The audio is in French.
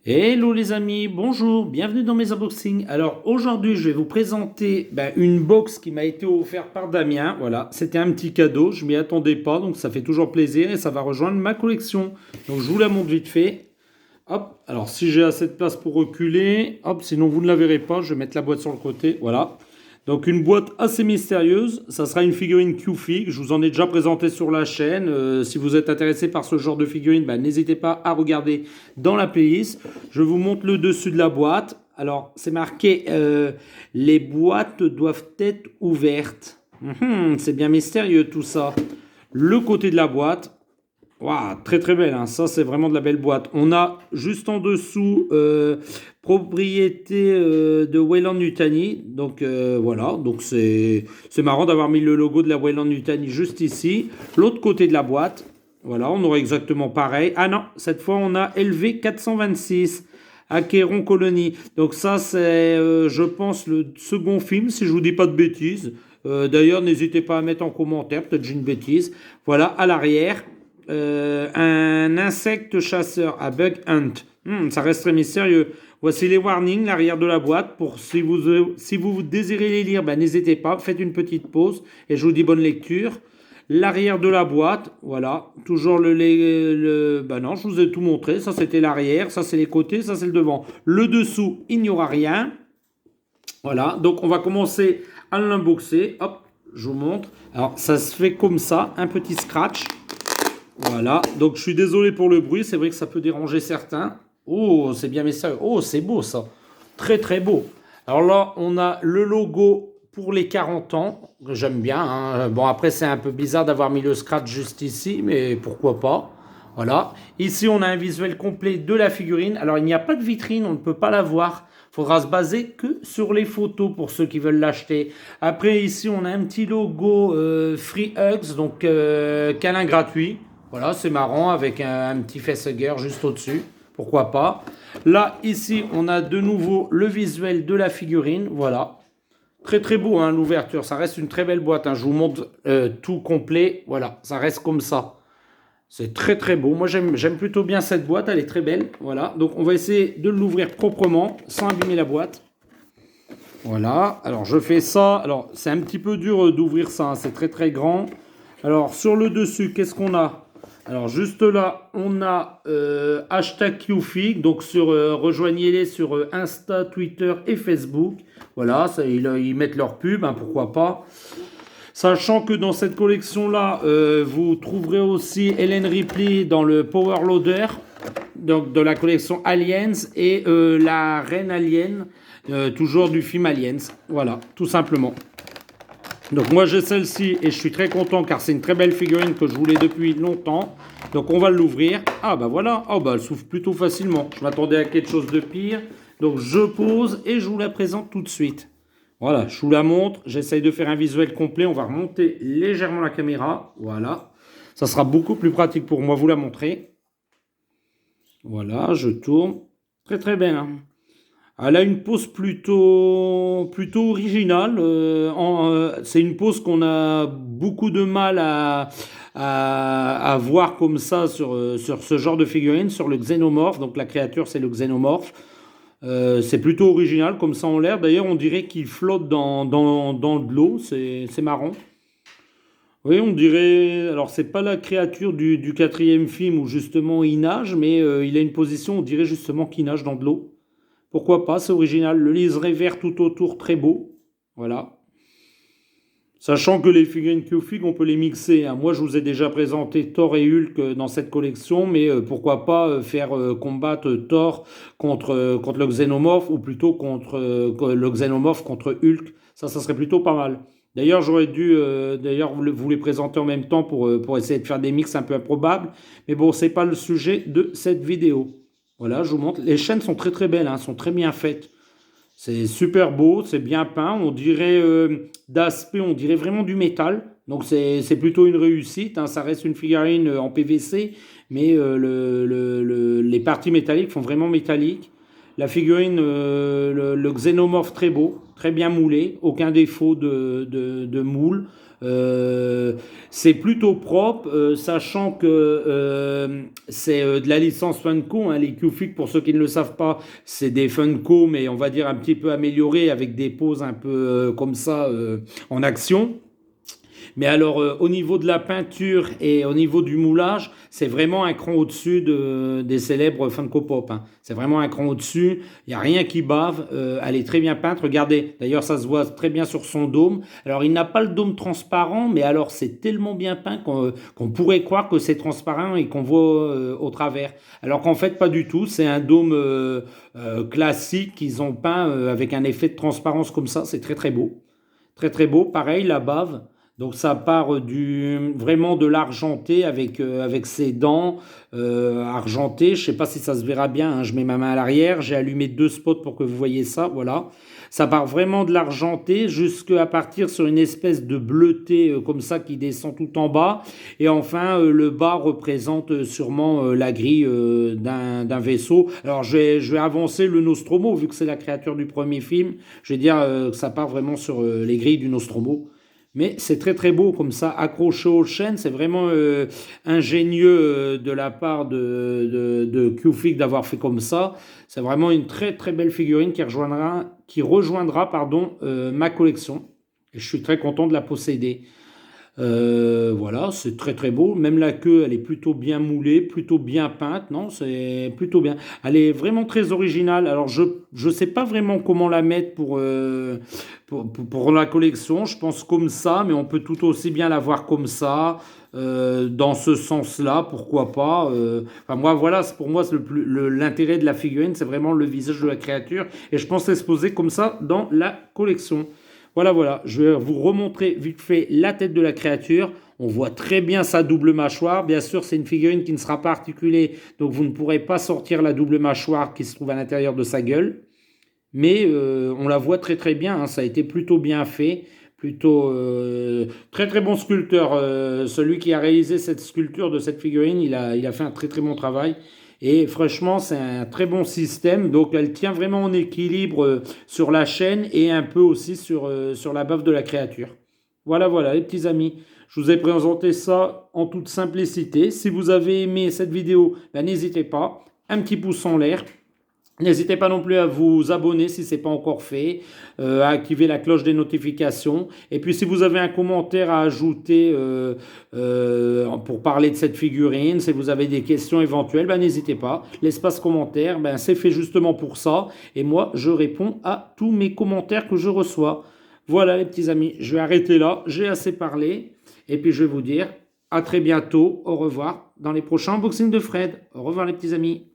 Hello les amis, bonjour, bienvenue dans mes unboxings. Alors aujourd'hui je vais vous présenter une box qui m'a été offerte par Damien. Voilà, c'était un petit cadeau, je m'y attendais pas, donc ça fait toujours plaisir et ça va rejoindre ma collection. Donc je vous la montre vite fait. Hop, alors si j'ai assez de place pour reculer, hop, sinon vous ne la verrez pas, je vais mettre la boîte sur le côté, voilà. Donc une boîte assez mystérieuse, ça sera une figurine Q-Fig, je vous en ai déjà présenté sur la chaîne. Si vous êtes intéressé par ce genre de figurine, n'hésitez pas à regarder dans la playlist. Je vous montre le dessus de la boîte. Alors c'est marqué les boîtes doivent être ouvertes. C'est bien mystérieux tout ça. Le côté de la boîte, waouh, très très belle, hein. Ça c'est vraiment de la belle boîte. On a juste en dessous propriété de Weyland-Yutani. Donc voilà, donc c'est marrant d'avoir mis le logo de la Weyland-Yutani juste ici. L'autre côté de la boîte, voilà, on aura exactement pareil. Ah non, cette fois on a LV 426. Acheron Colony. Donc ça c'est je pense le second film si je vous dis pas de bêtises. D'ailleurs n'hésitez pas à mettre en commentaire, peut-être j'ai une bêtise. Voilà, à l'arrière un insecte chasseur à bug hunt. Ça reste très mystérieux. Voici les warnings, l'arrière de la boîte. Pour si vous désirez les lire, n'hésitez pas, faites une petite pause et je vous dis bonne lecture. L'arrière de la boîte, voilà, toujours non, je vous ai tout montré. Ça c'était l'arrière, ça c'est les côtés, ça c'est le devant. Le dessous, il n'y aura rien. Voilà, donc on va commencer à l'unboxer. Hop, je vous montre. Alors ça se fait comme ça, un petit scratch. Voilà, donc je suis désolé pour le bruit, c'est vrai que ça peut déranger certains. Oh, c'est bien mystérieux. Oh, c'est beau ça. Très très beau. Alors là, on a le logo pour les 40 ans, que j'aime bien, hein. Bon, après, c'est un peu bizarre d'avoir mis le scratch juste ici, mais pourquoi pas. Voilà. Ici, on a un visuel complet de la figurine. Alors, il n'y a pas de vitrine, on ne peut pas la voir. Il faudra se baser que sur les photos pour ceux qui veulent l'acheter. Après, ici, on a un petit logo Free Hugs, donc câlin gratuit. Voilà, c'est marrant avec un petit facehugger juste au-dessus. Pourquoi pas. Là, ici, on a de nouveau le visuel de la figurine. Voilà. Très très beau, hein, l'ouverture. Ça reste une très belle boîte, hein. Je vous montre tout complet. Voilà, ça reste comme ça. C'est très très beau. Moi, j'aime plutôt bien cette boîte. Elle est très belle. Voilà. Donc, on va essayer de l'ouvrir proprement sans abîmer la boîte. Voilà. Alors, je fais ça. Alors, c'est un petit peu dur d'ouvrir ça, hein. C'est très très grand. Alors, sur le dessus, qu'est-ce qu'on a? Alors juste là, on a hashtag QFIG, donc rejoignez-les sur Insta, Twitter et Facebook. Voilà, ça, ils mettent leur pub, hein, pourquoi pas. Sachant que dans cette collection-là, vous trouverez aussi Ellen Ripley dans le Power Loader, donc de la collection Aliens, et la Reine Alien, toujours du film Aliens. Voilà, tout simplement. Donc moi j'ai celle-ci et je suis très content car c'est une très belle figurine que je voulais depuis longtemps. Donc on va l'ouvrir. Ah bah voilà, oh bah elle s'ouvre plutôt facilement. Je m'attendais à quelque chose de pire. Donc je pose et je vous la présente tout de suite. Voilà, je vous la montre. J'essaye de faire un visuel complet. On va remonter légèrement la caméra. Voilà. Ça sera beaucoup plus pratique pour moi vous la montrer. Voilà, je tourne. Très très belle, hein. Elle a une pose plutôt originale. C'est une pose qu'on a beaucoup de mal à voir comme ça sur ce genre de figurine, sur le xénomorphe. Donc la créature, c'est le xénomorphe. C'est plutôt original comme ça en l'air. D'ailleurs, on dirait qu'il flotte dans de l'eau. C'est marrant. Oui, on dirait. Alors, c'est pas la créature du quatrième film où justement il nage, mais il a une position, on dirait justement qu'il nage dans de l'eau. Pourquoi pas, c'est original. Le liseré vert tout autour, très beau. Voilà. Sachant que les figurines Q-Fig, on peut les mixer, hein. Moi, je vous ai déjà présenté Thor et Hulk dans cette collection, mais pourquoi pas faire combattre Thor contre le Xénomorphe, ou plutôt contre le Xénomorphe contre Hulk. Ça serait plutôt pas mal. D'ailleurs, j'aurais dû d'ailleurs vous les présenter en même temps pour essayer de faire des mix un peu improbables. Mais bon, c'est pas le sujet de cette vidéo. Voilà, je vous montre. Les chaînes sont très très belles, hein, sont très bien faites. C'est super beau, c'est bien peint. On dirait d'aspect, on dirait vraiment du métal. Donc c'est plutôt une réussite, hein. Ça reste une figurine en PVC, mais les parties métalliques font vraiment métallique. La figurine, le xénomorphe très beau, très bien moulé, aucun défaut de moule. C'est plutôt propre, sachant que c'est de la licence Funko, hein, les Q-Fix, pour ceux qui ne le savent pas, c'est des Funko, mais on va dire un petit peu améliorés, avec des poses un peu comme ça en action. Mais alors, au niveau de la peinture et au niveau du moulage, c'est vraiment un cran au-dessus des célèbres Funko Pop, hein. C'est vraiment un cran au-dessus. Il n'y a rien qui bave. Elle est très bien peinte. Regardez, d'ailleurs, ça se voit très bien sur son dôme. Alors, il n'a pas le dôme transparent, mais alors, c'est tellement bien peint qu'on pourrait croire que c'est transparent et qu'on voit au travers. Alors qu'en fait, pas du tout. C'est un dôme classique qu'ils ont peint avec un effet de transparence comme ça. C'est très, très beau. Très, très beau. Pareil, la bave. Donc ça part vraiment de l'argenté avec ses dents argentées. Je sais pas si ça se verra bien, hein. Je mets ma main à l'arrière. J'ai allumé 2 spots pour que vous voyez ça. Voilà. Ça part vraiment de l'argenté jusqu'à partir sur une espèce de bleuté comme ça qui descend tout en bas. Et enfin, le bas représente sûrement la grille d'un vaisseau. Alors je vais avancer le Nostromo, vu que c'est la créature du premier film. Je vais dire que ça part vraiment sur les grilles du Nostromo. Mais c'est très très beau comme ça, accroché aux chaînes. C'est vraiment ingénieux de la part de Q-Fix d'avoir fait comme ça. C'est vraiment une très très belle figurine qui rejoindra ma collection. Et je suis très content de la posséder. Voilà, c'est très très beau. Même la queue, elle est plutôt bien moulée, plutôt bien peinte. Non, c'est plutôt bien. Elle est vraiment très originale. Alors, je sais pas vraiment comment la mettre pour la collection. Je pense comme ça, mais on peut tout aussi bien la voir comme ça. Dans ce sens-là, pourquoi pas. Enfin, moi, voilà, pour moi, l'intérêt de la figurine, c'est vraiment le visage de la créature. Et je pense l'exposer comme ça dans la collection. Voilà, voilà, je vais vous remontrer vite fait la tête de la créature. On voit très bien sa double mâchoire. Bien sûr, c'est une figurine qui ne sera pas articulée, donc vous ne pourrez pas sortir la double mâchoire qui se trouve à l'intérieur de sa gueule. Mais on la voit très très bien, hein. Ça a été plutôt bien fait. Plutôt très très bon sculpteur. Celui qui a réalisé cette sculpture de cette figurine, il a fait un très très bon travail. Et franchement, c'est un très bon système. Donc, elle tient vraiment en équilibre sur la chaîne et un peu aussi sur la bave de la créature. Voilà, voilà, les petits amis. Je vous ai présenté ça en toute simplicité. Si vous avez aimé cette vidéo, ben, n'hésitez pas. Un petit pouce en l'air. N'hésitez pas non plus à vous abonner si ce n'est pas encore fait, à activer la cloche des notifications. Et puis si vous avez un commentaire à ajouter pour parler de cette figurine, si vous avez des questions éventuelles, ben, n'hésitez pas. L'espace commentaire, ben, c'est fait justement pour ça. Et moi, je réponds à tous mes commentaires que je reçois. Voilà les petits amis, je vais arrêter là. J'ai assez parlé. Et puis je vais vous dire à très bientôt. Au revoir dans les prochains unboxings de Fred. Au revoir les petits amis.